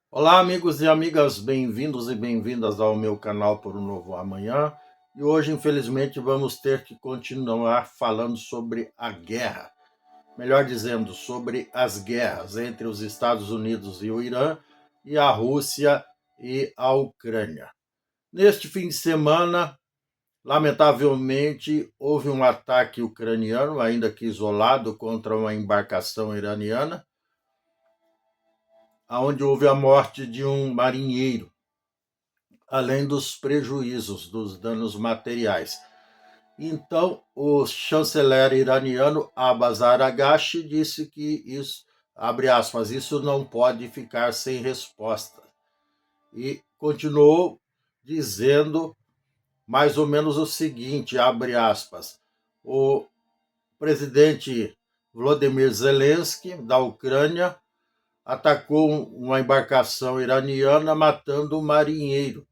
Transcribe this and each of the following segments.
Olá, amigos e amigas, bem-vindos e bem-vindas ao meu canal por um novo amanhã. E hoje, infelizmente, vamos ter que continuar falando sobre a guerra. Melhor dizendo, sobre as guerras entre os Estados Unidos e o Irã e a Rússia e a Ucrânia. Neste fim de semana, lamentavelmente, houve um ataque ucraniano, ainda que isolado, contra uma embarcação iraniana, onde houve a morte de um marinheiro, além dos prejuízos, dos danos materiais. Então, o chanceler iraniano Abbas Araghchi disse que isso, abre aspas, isso não pode ficar sem resposta. E continuou dizendo mais ou menos o seguinte, abre aspas, o presidente Volodymyr Zelensky, da Ucrânia, atacou uma embarcação iraniana, matando um marinheiro,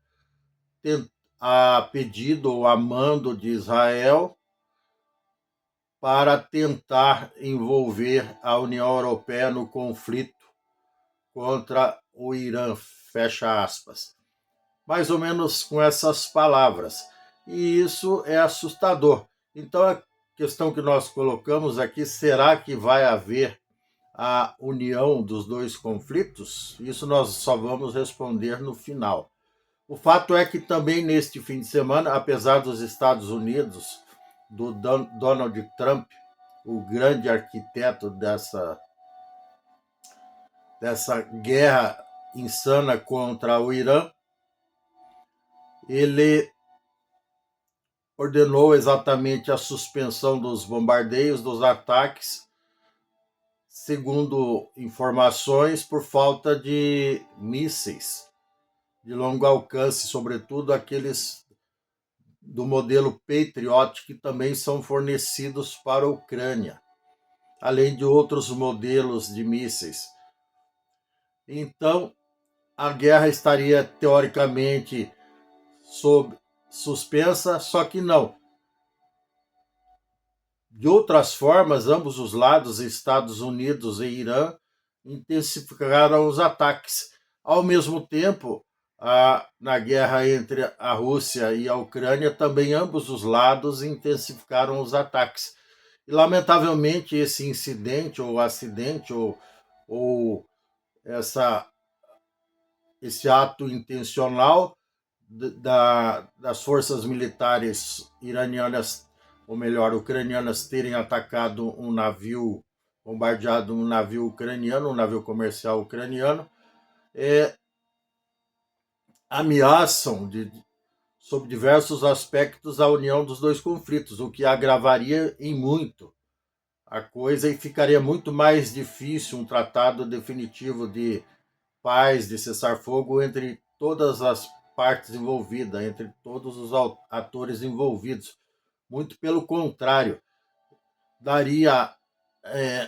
a pedido ou a mando de Israel, para tentar envolver a União Europeia no conflito contra o Irã, fecha aspas. Mais ou menos com essas palavras. E isso é assustador. Então, a questão que nós colocamos aqui, será que vai haver a união dos dois conflitos? Isso nós só vamos responder no final. O fato é que também neste fim de semana, apesar dos Estados Unidos, do Donald Trump, o grande arquiteto dessa guerra insana contra o Irã, ele ordenou exatamente a suspensão dos bombardeios, dos ataques, segundo informações, por falta de mísseis de longo alcance, sobretudo aqueles do modelo Patriot, que também são fornecidos para a Ucrânia, além de outros modelos de mísseis. Então, a guerra estaria teoricamente suspensa, só que não. De outras formas, ambos os lados, Estados Unidos e Irã, intensificaram os ataques. Ao mesmo tempo, na guerra entre a Rússia e a Ucrânia, também ambos os lados intensificaram os ataques. E, lamentavelmente, esse incidente ou acidente ou esse ato intencional das forças militares iranianas, ou melhor, ucranianas, terem atacado um navio, bombardeado um navio ucraniano, um navio comercial ucraniano, ameaçam, sob diversos aspectos, a união dos dois conflitos, o que agravaria em muito a coisa e ficaria muito mais difícil um tratado definitivo de paz, de cessar-fogo entre todas as partes envolvidas, entre todos os atores envolvidos. Muito pelo contrário, daria é,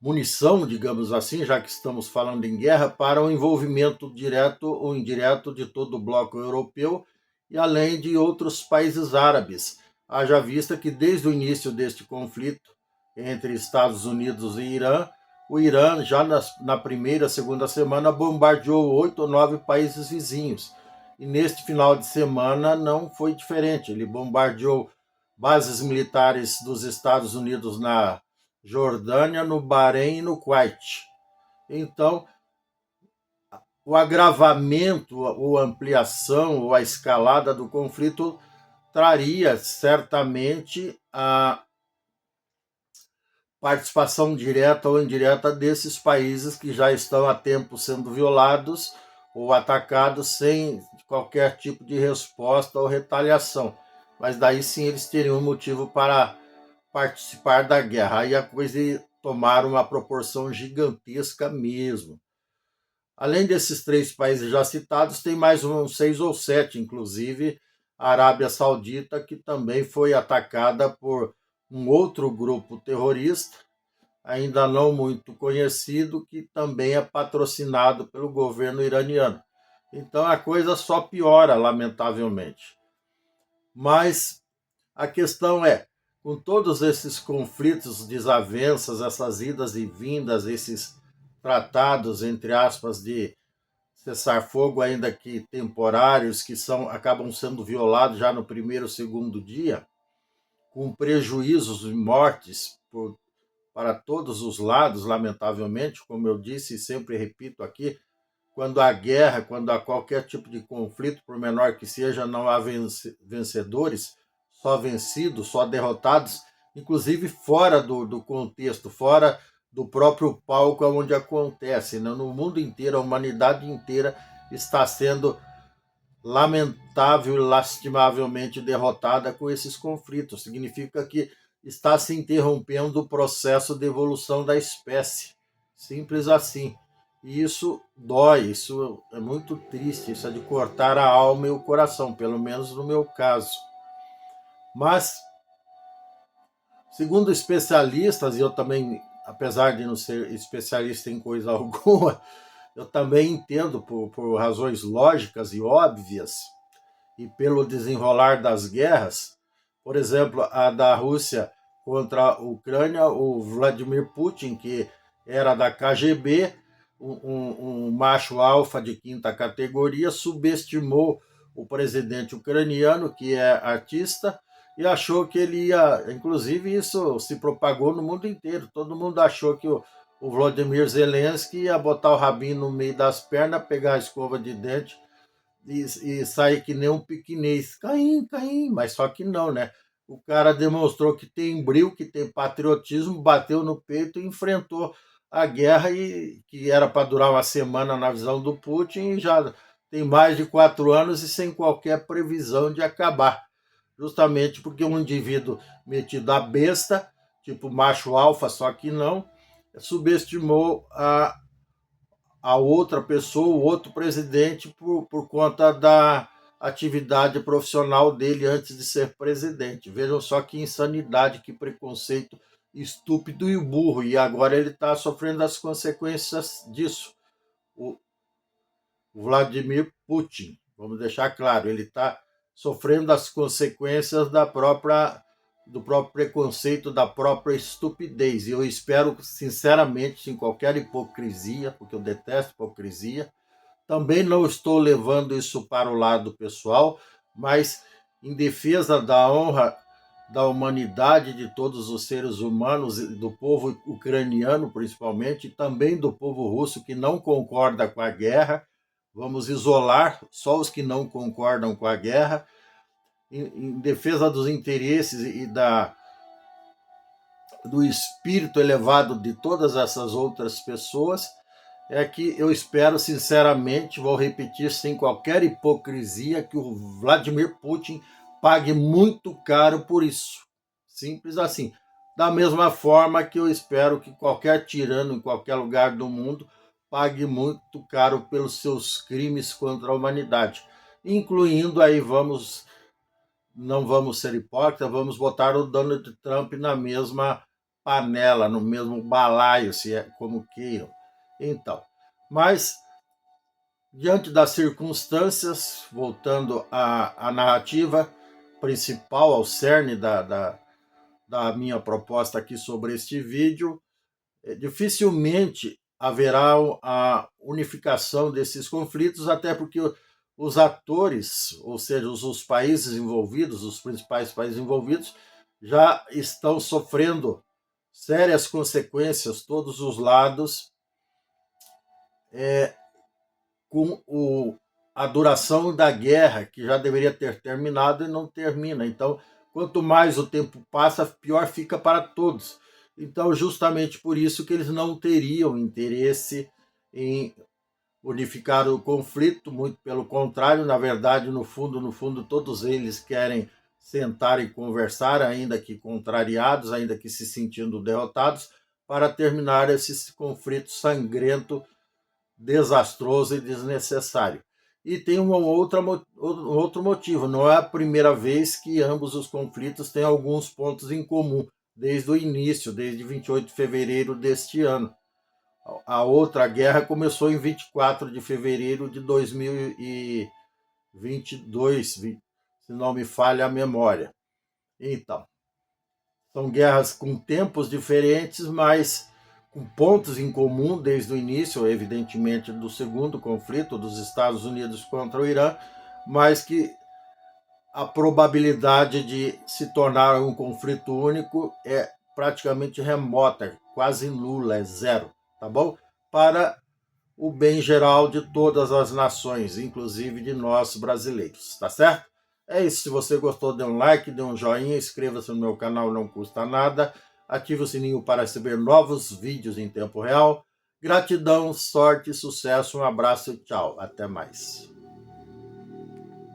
munição, digamos assim, já que estamos falando em guerra, para o envolvimento direto ou indireto de todo o bloco europeu e além de outros países árabes. Haja vista que desde o início deste conflito entre Estados Unidos e Irã, o Irã, já na primeira, segunda semana, bombardeou 8 ou 9 países vizinhos. E neste final de semana não foi diferente. Ele bombardeou bases militares dos Estados Unidos na Jordânia, no Bahrein e no Kuwait. Então, o agravamento, ou ampliação, ou a escalada do conflito traria certamente a participação direta ou indireta desses países que já estão há tempo sendo violados ou atacados sem qualquer tipo de resposta ou retaliação. Mas daí sim eles teriam um motivo para participar da guerra. Aí a coisa ia tomar uma proporção gigantesca mesmo. Além desses 3 países já citados, tem mais uns 6 ou 7, inclusive a Arábia Saudita, que também foi atacada por um outro grupo terrorista, ainda não muito conhecido, que também é patrocinado pelo governo iraniano. Então a coisa só piora, lamentavelmente. Mas a questão é, com todos esses conflitos, desavenças, essas idas e vindas, esses tratados, entre aspas, de cessar-fogo, ainda que temporários, que acabam sendo violados já no primeiro ou segundo dia, com prejuízos e mortes para todos os lados, lamentavelmente, como eu disse e sempre repito aqui, quando há guerra, quando há qualquer tipo de conflito, por menor que seja, não há vencedores, só vencidos, só derrotados, inclusive fora do contexto, fora do próprio palco onde acontece. Né? No mundo inteiro, a humanidade inteira está sendo lamentável e lastimavelmente derrotada com esses conflitos. Significa que está se interrompendo o processo de evolução da espécie. Simples assim. E isso dói, isso é muito triste, isso é de cortar a alma e o coração, pelo menos no meu caso. Mas, segundo especialistas, e eu também, apesar de não ser especialista em coisa alguma, eu também entendo por razões lógicas e óbvias, e pelo desenrolar das guerras, por exemplo, a da Rússia contra a Ucrânia, o Vladimir Putin, que era da KGB, um macho alfa de quinta categoria, subestimou o presidente ucraniano, que é artista, e achou que ele ia. Inclusive, isso se propagou no mundo inteiro. Todo mundo achou que o Volodymyr Zelensky ia botar o rabinho no meio das pernas, pegar a escova de dente e sair que nem um piquinês. Caim, Caim, mas só que não, né? O cara demonstrou que tem brio, que tem patriotismo, bateu no peito e enfrentou a guerra, e que era para durar uma semana na visão do Putin, e já tem mais de 4 anos e sem qualquer previsão de acabar. Justamente porque um indivíduo metido a besta, tipo macho alfa, só que não, subestimou a outra pessoa, o outro presidente, por conta da atividade profissional dele antes de ser presidente. Vejam só que insanidade, que preconceito estúpido e burro. E agora ele está sofrendo as consequências disso. O Vladimir Putin, vamos deixar claro, ele está sofrendo as consequências do próprio preconceito, da própria estupidez. E eu espero, sinceramente, sem qualquer hipocrisia, porque eu detesto hipocrisia, também não estou levando isso para o lado pessoal, mas em defesa da honra da humanidade, de todos os seres humanos, do povo ucraniano principalmente, e também do povo russo, que não concorda com a guerra. Vamos isolar só os que não concordam com a guerra, em defesa dos interesses e do espírito elevado de todas essas outras pessoas. É que eu espero, sinceramente, vou repetir sem qualquer hipocrisia, que o Vladimir Putin pague muito caro por isso. Simples assim. Da mesma forma que eu espero que qualquer tirano em qualquer lugar do mundo pague muito caro pelos seus crimes contra a humanidade. Incluindo aí, não vamos ser hipócritas, vamos botar o Donald Trump na mesma panela, no mesmo balaio, se é como queiram. Então, mas diante das circunstâncias, voltando à narrativa principal, ao cerne da minha proposta aqui sobre este vídeo, dificilmente haverá a unificação desses conflitos, até porque os atores, ou seja, os países envolvidos, os principais países envolvidos, já estão sofrendo sérias consequências, todos os lados, com a duração da guerra, que já deveria ter terminado e não termina. Então, quanto mais o tempo passa, pior fica para todos. Então, justamente por isso que eles não teriam interesse em unificar o conflito, muito pelo contrário, na verdade, no fundo, todos eles querem sentar e conversar, ainda que contrariados, ainda que se sentindo derrotados, para terminar esse conflito sangrento, desastroso e desnecessário. E tem outro motivo, não é a primeira vez que ambos os conflitos têm alguns pontos em comum, desde o início, desde 28 de fevereiro deste ano. A outra guerra começou em 24 de fevereiro de 2022, se não me falha a memória. Então, são guerras com tempos diferentes, mas com pontos em comum desde o início, evidentemente, do segundo conflito dos Estados Unidos contra o Irã, mas que a probabilidade de se tornar um conflito único é praticamente remota, quase nula, é zero, tá bom? Para o bem geral de todas as nações, inclusive de nós brasileiros, tá certo? É isso, se você gostou, dê um like, dê um joinha, inscreva-se no meu canal, não custa nada, ative o sininho para receber novos vídeos em tempo real. Gratidão, sorte, sucesso, um abraço e tchau, até mais.